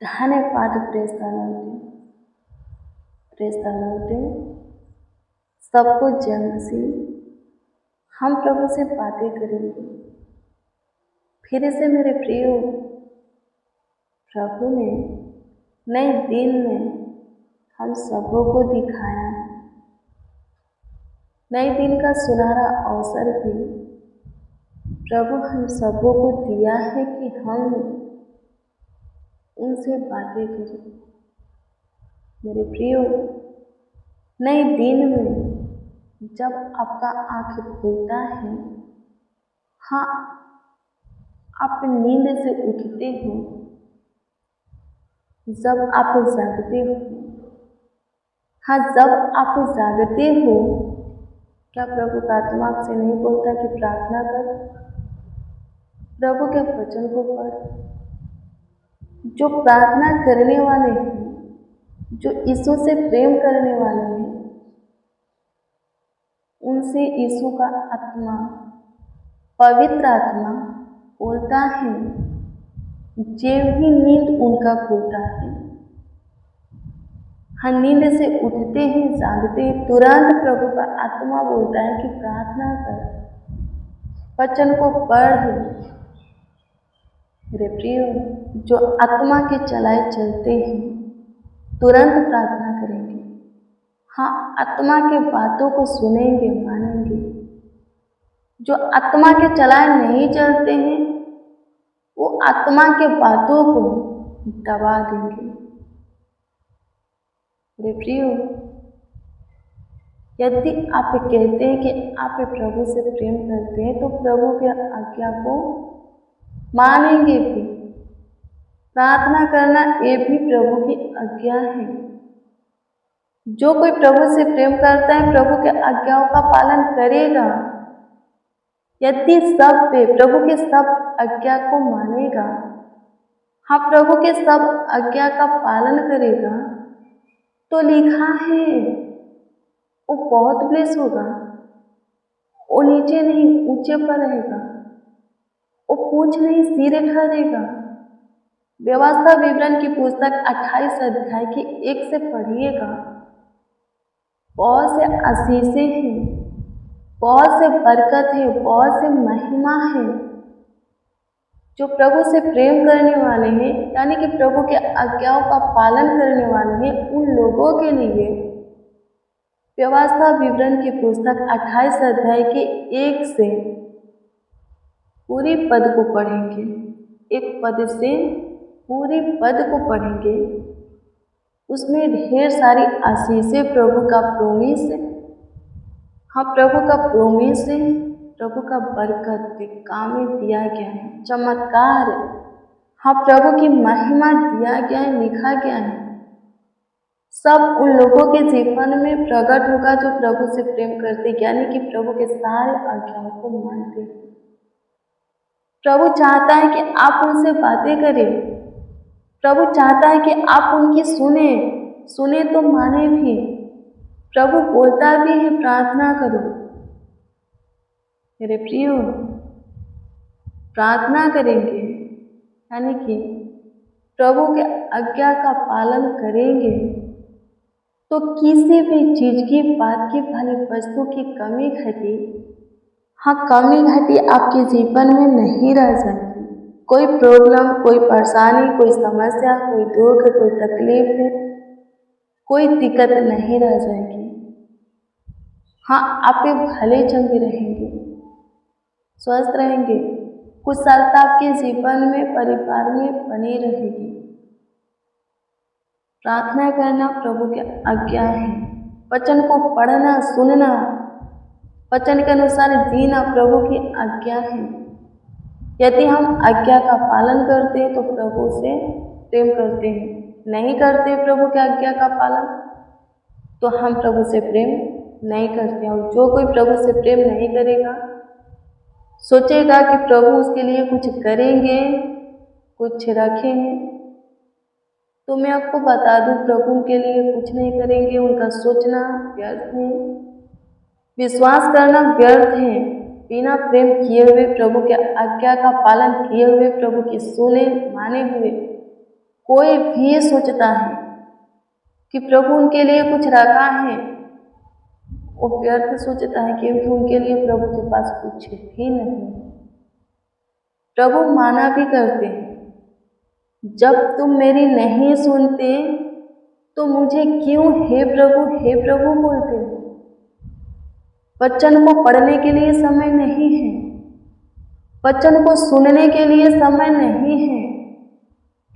धन्यवाद। Praise the Lord. सबको जय मसीह। हम प्रभु से बातें करेंगे। फिर से मेरे प्रियो, प्रभु ने नए दिन में हम सबों को दिखाया है। नए दिन का सुनहरा अवसर भी प्रभु हम सबों को दिया है कि हम उनसे बातें करें। मेरे प्रियो, नए दिन में जब आपका आँख खुलता है, हाँ, आप नींद से उठते हो, जब आप जागते हो, हाँ, जब आप जागते हो, क्या प्रभु का आत्मा आपसे नहीं बोलता कि प्रार्थना कर, प्रभु के वचन को पढ़। जो प्रार्थना करने वाले हैं, जो यीशु से प्रेम करने वाले हैं, उनसे यीशु का आत्मा, पवित्र आत्मा बोलता है। जब भी नींद उनका खुलता है, हाँ, नींद से उठते हैं, जागते हैं, तुरंत प्रभु का आत्मा बोलता है कि प्रार्थना कर, वचन को पढ़। मेरे प्रियो, जो आत्मा के चलाए चलते हैं, तुरंत प्रार्थना करेंगे। हाँ, आत्मा के बातों को सुनेंगे, मानेंगे। जो आत्मा के चलाए नहीं चलते हैं, वो आत्मा के बातों को दबा देंगे। मेरे प्रियो, यदि आप कहते हैं कि आप प्रभु से प्रेम करते हैं, तो प्रभु के आज्ञा को मानेंगे भी। प्रार्थना करना ये भी प्रभु की आज्ञा है। जो कोई प्रभु से प्रेम करता है, प्रभु के आज्ञाओं का पालन करेगा। यदि सब प्रभु के सब आज्ञा को मानेगा, हाँ, प्रभु के सब आज्ञा का पालन करेगा, तो लिखा है वो बहुत ब्लेस होगा। वो नीचे नहीं ऊंचे पर रहेगा, वो पूंछ नहीं सिर ठहरेगा। व्यवस्था विवरण की पुस्तक 28 अध्याय की 1 से पढ़िएगा। बहुत से आशीषें हैं, बहुत से बरकत है, बहुत से महिमा है। जो प्रभु से प्रेम करने वाले हैं, यानी कि प्रभु के आज्ञाओं का पालन करने वाले हैं, उन लोगों के लिए व्यवस्था विवरण की पुस्तक 28 अध्याय के 1 से पूरी पद को पढ़ेंगे। एक पद से पूरी पद को पढ़ेंगे। उसमें ढेर सारी आशीषें, प्रभु का प्रोमिस है। हाँ, प्रभु का प्रोमिस है, प्रभु का बरकत काम में दिया गया है, चमत्कार, हाँ, प्रभु की महिमा दिया गया है, लिखा गया है। सब उन लोगों के जीवन में प्रकट होगा जो प्रभु से प्रेम करते, यानी कि प्रभु के सारे आज्ञाओं को मानते। प्रभु चाहता है कि आप उनसे बातें करें। प्रभु चाहता है कि आप उनकी सुने तो माने भी। प्रभु बोलता भी है, प्रार्थना करो। मेरे प्रियो, प्रार्थना करेंगे, यानी कि प्रभु के आज्ञा का पालन करेंगे, तो किसी भी चीज की, बात की, भली वस्तु की कमी घटी, हाँ, कमी घटी आपके जीवन में नहीं रह जाएगी। कोई प्रॉब्लम, कोई परेशानी, कोई समस्या, कोई दुख, कोई तकलीफ है, कोई दिक्कत नहीं रह जाएगी। हाँ, आप भले चंगे रहेंगे, स्वस्थ रहेंगे, कुशलता आपके जीवन में, परिवार में बनी रहेगी। प्रार्थना करना प्रभु की आज्ञा है। वचन को पढ़ना, सुनना, वचन के अनुसार जीना प्रभु की आज्ञा है। यदि हम आज्ञा का पालन करते हैं तो प्रभु से प्रेम करते हैं। नहीं करते प्रभु की आज्ञा का पालन, तो हम प्रभु से प्रेम नहीं करते। और जो कोई प्रभु से प्रेम नहीं करेगा, सोचेगा कि प्रभु उसके लिए कुछ करेंगे, कुछ रखेंगे, तो मैं आपको बता दूं, प्रभु उनके लिए कुछ नहीं करेंगे। उनका सोचना व्यर्थ है, विश्वास करना व्यर्थ है। बिना प्रेम किए हुए, प्रभु के आज्ञा का पालन किए हुए, प्रभु के सुने माने हुए, कोई भी सोचता है कि प्रभु उनके लिए कुछ रखा है, वो व्यर्थ सोचता है, क्योंकि उनके लिए प्रभु के पास कुछ भी नहीं है। प्रभु माना भी करते हैं, जब तुम मेरी नहीं सुनते तो मुझे क्यों हे प्रभु बोलते हो। वचन को पढ़ने के लिए समय नहीं है, वचन को सुनने के लिए समय नहीं है,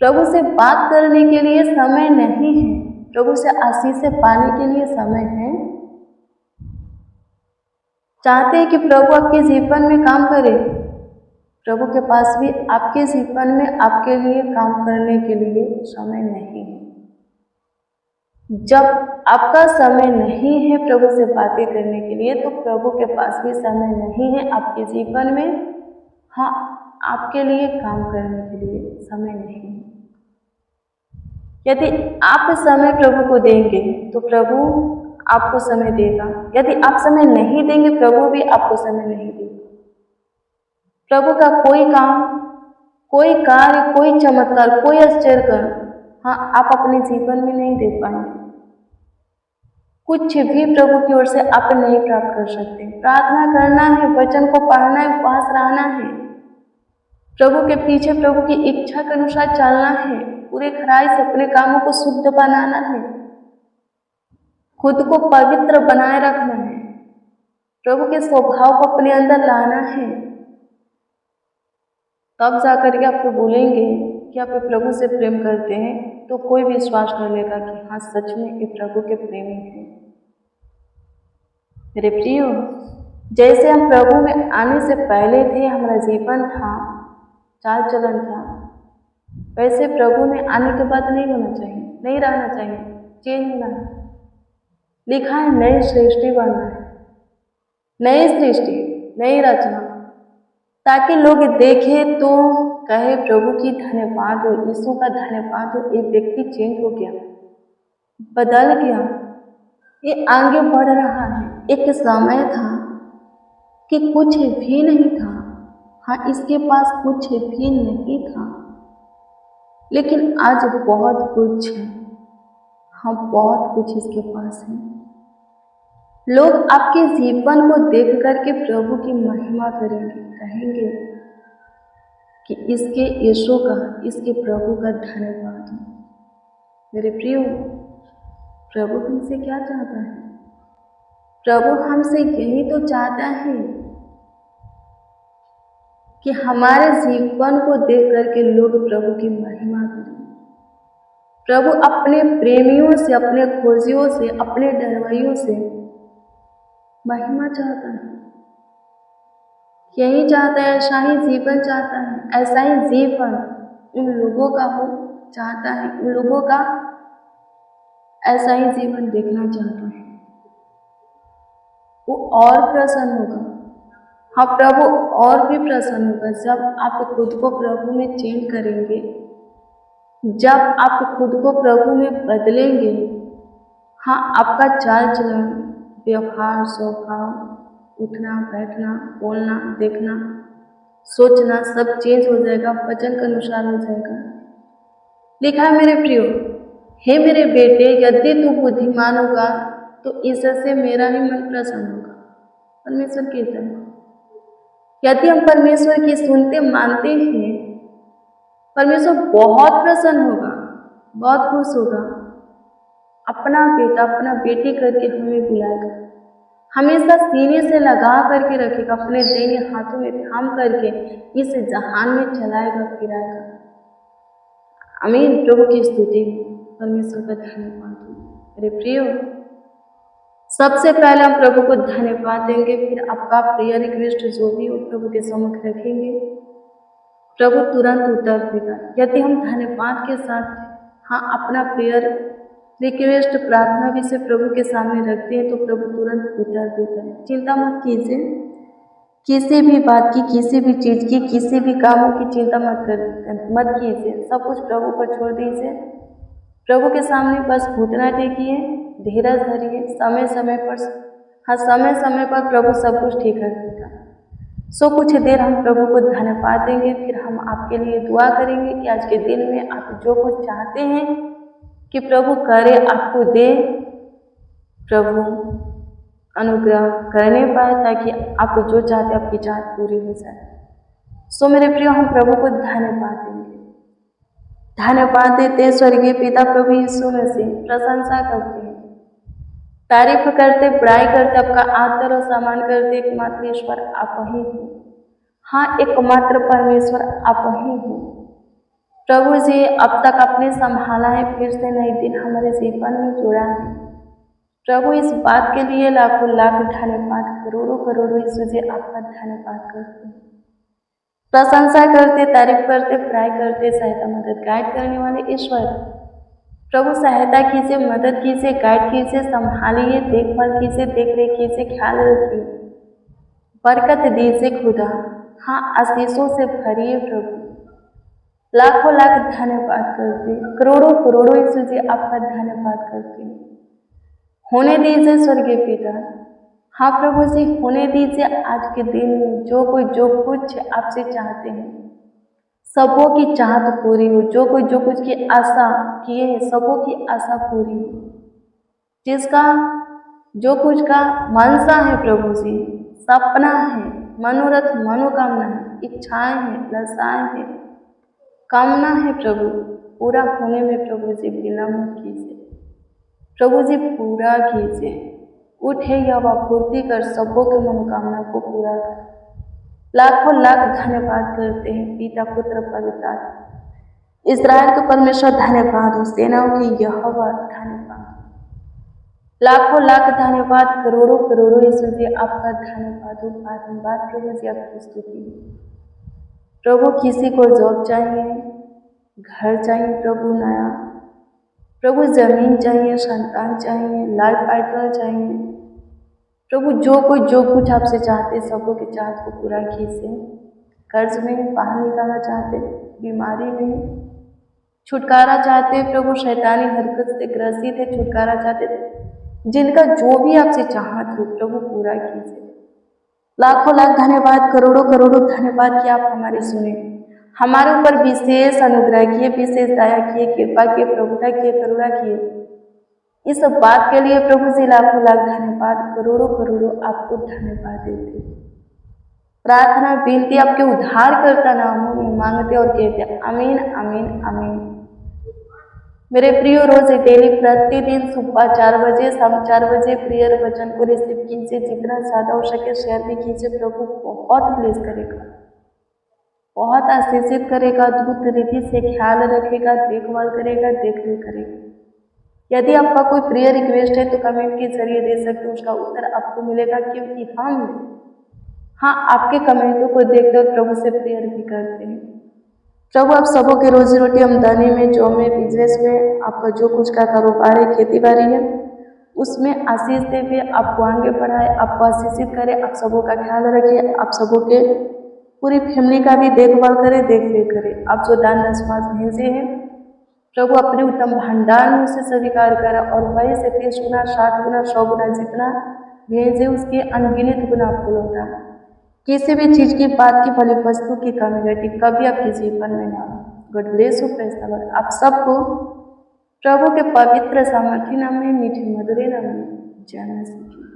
प्रभु से बात करने के लिए समय नहीं है, प्रभु से आशीष पाने के लिए समय है। चाहते हैं कि प्रभु आपके जीवन में काम करे, प्रभु के पास भी आपके जीवन में आपके लिए काम करने के लिए समय नहीं है। जब आपका समय नहीं है प्रभु से बातें करने के लिए, तो प्रभु के पास भी समय नहीं है आपके जीवन में, हाँ, आपके लिए काम करने के लिए समय नहीं है। यदि आप समय प्रभु को देंगे तो प्रभु आपको समय देगा, यदि आप समय नहीं देंगे प्रभु भी आपको समय नहीं देगा। प्रभु का कोई काम, कोई कार्य, कोई चमत्कार, कोई आश्चर्य कर्म, हाँ, आप अपने जीवन में नहीं देख पाएंगे। कुछ भी प्रभु की ओर से आप नहीं प्राप्त कर सकते। प्रार्थना करना है, वचन को पढ़ना है, उपवास रहना है, प्रभु के पीछे प्रभु की इच्छा के अनुसार चलना है, पूरे खराई से अपने कामों को शुद्ध बनाना है, खुद को पवित्र बनाए रखना है, प्रभु के स्वभाव को अपने अंदर लाना है। तब जाकर के आपको बोलेंगे कि आप प्रभु से प्रेम करते हैं, तो कोई विश्वास कर लेगा कि हाँ, सच में ये प्रभु के प्रेमी हैं। मेरे प्रियो, जैसे हम प्रभु में आने से पहले थे, हमारा जीवन था, चाल चलन था, वैसे प्रभु में आने के बाद नहीं होना चाहिए, नहीं रहना चाहिए, चेंज होना है। लिखा है नई सृष्टि बनना है, नई सृष्टि, नई रचना, ताकि लोग देखें तो कहे प्रभु की धन्यवाद हो, यीशु का धन्यवाद हो, एक व्यक्ति चेंज हो गया, बदल गया, ये आगे बढ़ रहा है। एक समय था कि कुछ भी नहीं था, हाँ, इसके पास कुछ भी नहीं था, लेकिन आज बहुत कुछ है, हाँ, बहुत कुछ इसके पास है। लोग आपके जीवन को देख करके प्रभु की महिमा करेंगे, कहेंगे कि इसके यीशु का, इसके प्रभु का धन्यवाद हो। मेरे प्रियो, प्रभु हमसे क्या चाहता है? प्रभु हमसे यही तो चाहता है कि हमारे जीवन को देख करके लोग प्रभु की महिमा करें। प्रभु अपने प्रेमियों से, अपने खोजियों से, अपने डरवैयों से महिमा चाहता है, यही चाहता है, ऐसा ही जीवन चाहता है, ऐसा ही जीवन उन लोगों का हो चाहता है, उन लोगों का ऐसा ही जीवन देखना चाहता है। वो और प्रसन्न होगा, हाँ, प्रभु और भी प्रसन्न होगा जब आप खुद को प्रभु में चेंज करेंगे, जब आप खुद को प्रभु में बदलेंगे। हाँ, आपका चाल चलन, व्यवहार, स्वभाव, उठना, बैठना, बोलना, देखना, सोचना, सब चेंज हो जाएगा, वचन के अनुसार हो जाएगा। लिखा है मेरे प्रियो, हे मेरे बेटे, यदि तू बुद्धिमान होगा तो इससे मेरा ही मन प्रसन्न होगा। परमेश्वर कहता है, यदि हम परमेश्वर की सुनते मानते हैं, परमेश्वर बहुत प्रसन्न होगा, बहुत खुश होगा, अपना बेटा, अपना बेटी करके हमें बुलाएगा, हमेशा सीने से लगा करके रखेगा, अपने दाहिने हाथों में थाम करके इस जहान में चलाएगा, फिराएगा। आमीन। प्रभु की स्तुति, परमेश्वर का धन्यवाद हो। मेरे प्रियो, सबसे पहले हम प्रभु को धन्यवाद देंगे, फिर आपका प्रेयर रिक्वेस्ट जो भी हो प्रभु के सम्मुख रखेंगे, प्रभु तुरंत उत्तर देगा। यदि हम धन्यवाद के साथ, हाँ, अपना प्रेयर रिक्वेस्ट, प्रार्थना भी से प्रभु के सामने रखते हैं, तो प्रभु तुरंत उत्तर देता है। चिंता मत कीजिए, किसी भी बात की, किसी भी चीज़ की, किसी भी कामों की चिंता मत कीजिए, सब कुछ प्रभु पर छोड़ दीजिए। प्रभु के सामने बस घुटना टेकिए, धीरज धरिए, समय समय पर, हाँ, समय समय पर प्रभु सब कुछ ठीक कर देगा। सो कुछ देर हम प्रभु को धन्यवाद देंगे, फिर हम आपके लिए दुआ करेंगे कि आज के दिन में आप जो कुछ चाहते हैं कि प्रभु करे, आपको दे, प्रभु अनुग्रह करने पाए ताकि आप जो चाहते आपकी चाहत पूरी हो जाए। सो मेरे प्रियो, हम प्रभु को धन्यवाद देंगे, धन्यवाद देते स्वर्गीय पिता प्रभु यीशु मसीह, प्रशंसा करते हैं, तारीफ करते, बड़ाई करते, आपका आदर और सम्मान करते। एकमात्र ईश्वर आप ही हो, हाँ एकमात्र परमेश्वर आप ही हो प्रभु जी। अब तक आपने संभाला है, फिर से नई दिन हमारे जीवन में जोड़ा है प्रभु। इस बात के लिए लाखों लाख धन्यवाद, करोड़ों करोड़ों यीशु जी आपका धन्यवाद करते हैं, प्रशंसा करते, तारीफ करते, बड़ाई करते। सहायता मदद गाइड करने वाले ईश्वर प्रभु, सहायता कीजिए, मदद कीजिए, गाइड कीजिए, संभालिए, देखभाल कीजिए, देख रेख कीजिए, ख्याल रखिए, बरकत दीजिए खुदा, हाँ आशीषों से भरिए प्रभु। लाखों लाख धन्यवाद करते, करोड़ों करोड़ों यीशु जी आपका धन्यवाद करते। होने दीजिए स्वर्गीय पिता, हाँ प्रभु जी होने दीजिए। आज के दिन में जो कोई जो कुछ आपसे चाहते हैं, सबों की चाहत पूरी हो। जो कोई जो कुछ की आशा किए हैं, सबों की आशा पूरी हो। जिसका जो कुछ का मनसा है प्रभु जी, सपना है, मनोरथ, मनोकामना है, इच्छाएं हैं, ललसाएं हैं, कामना है प्रभु, पूरा होने में प्रभु जी विलम्ब कीजिए प्रभु जी, पूरा कीजिए। उठे या पूर्ति कर सबों के मनोकामना को पूरा कर। लाखों लाख धन्यवाद करते हैं पिता पुत्र पवित्र आत्मा। इस्राएल के परमेश्वर धन्यवाद हो, सेनाओं की यहोवा धन्यवाद, लाखों लाख धन्यवाद, करोड़ों करोड़ों यीशु जी आपका धन्यवाद हो, बारंबार प्रभु जी आपकी स्तुति। प्रभु किसी को जॉब चाहिए, घर चाहिए प्रभु नया, प्रभु जमीन चाहिए, संतान चाहिए, लाइफ पार्टनर चाहिए प्रभु, जो कोई जो कुछ आपसे चाहते सबों की चाहत को पूरा कीजिए। कर्ज में बाहर निकालना चाहते, बीमारी में छुटकारा चाहते प्रभु, शैतानी हरकत से ग्रसित है, छुटकारा चाहते, जिनका जो भी आपसे चाहत हो प्रभु पूरा कीजिए। लाखों लाख धन्यवाद, करोड़ों करोड़ों धन्यवाद कि आप हमारी सुने, हमारे ऊपर विशेष अनुग्रह किए, विशेष दया किए, कृपा किए, प्रभुता किए, करुणा किए। इस बात के लिए प्रभु जी लाखों लाख धन्यवाद, करोड़ों करोड़ों आपको धन्यवाद देते। प्रार्थना विनती आपके उद्धारकर्ता नामों में मांगते और कहते आमीन आमीन आमीन। मेरे प्रियो, रोज डेली प्रतिदिन सुबह 4 बजे, शाम 4 बजे प्रेयर वचन को रिसीव कीजिए, जितना ज्यादा हो सके शेयर भी कीजिए। प्रभु बहुत ब्लेस करेगा, बहुत आशीषित करेगा, अद्भुत रीति से ख्याल रखेगा, देखभाल करेगा, देखरेख करेगा। यदि आपका कोई प्रेयर रिक्वेस्ट है तो कमेंट के जरिए दे सकते हो, उसका उत्तर आपको मिलेगा, क्योंकि हम आपके कमेंटों को देखते और प्रभु से प्रेयर भी करते हैं। प्रभु आप सबों की रोजी रोटी, आमदनी में, जॉब में, बिजनेस में, आपका जो कुछ का कारोबार है, खेती बाड़ी है, उसमें आशीष दे भी, आपको आगे बढ़ाए, आपको आशीषित करे, आप सबों का ख्याल रखिए, आप सबों के पूरी फैमिली का भी देखभाल करे, देख रेख करे। आप जो दान दशमांश भेजे हैं प्रभु अपने उत्तम भंडार में उसे स्वीकार करा और वही से 30 गुना, 60 गुना, 100 गुना जितना भेजे उसके अनगिनत गुना आपको लौटा। किसी भी चीज की, बात की, फली वस्तु की कमी घटी कभी आपके जीवन में ना हो। God bless you praise the Lord. आप सबको प्रभु के पवित्र सामर्थ्य नाम में, मीठे मधुरे नाम में जय मसीह।